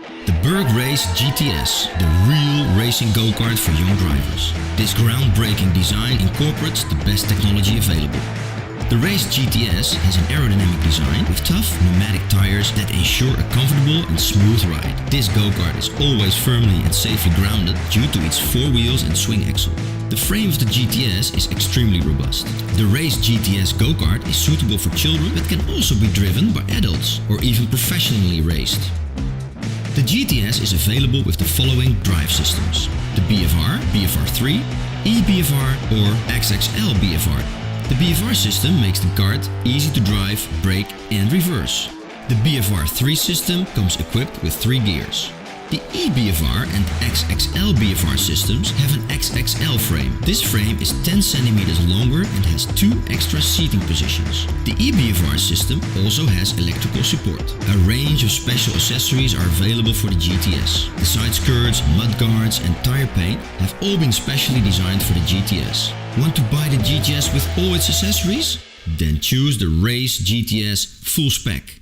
The BERG Race GTS, the real racing go-kart for young drivers. This groundbreaking design incorporates the best technology available. The Race GTS has an aerodynamic design with tough pneumatic tires that ensure a comfortable and smooth ride. This go-kart is always firmly and safely grounded due to its 4 wheels and swing axle. The frame of the GTS is extremely robust. The Race GTS go-kart is suitable for children but can also be driven by adults or even professionally raced. The GTS is available with the following drive systems: the BFR, BFR3, E-BFR or XXL BFR. The BFR system makes the kart easy to drive, brake and reverse. The BFR3 system comes equipped with 3 gears. The E-BFR and XXL BFR systems have an XXL frame. This frame is 10 cm longer and has 2 extra seating positions. The E-BFR system also has electrical support. A range of special accessories are available for the GTS. The side skirts, mudguards and tire paint have all been specially designed for the GTS. Want to buy the GTS with all its accessories? Then choose the Race GTS Full Spec.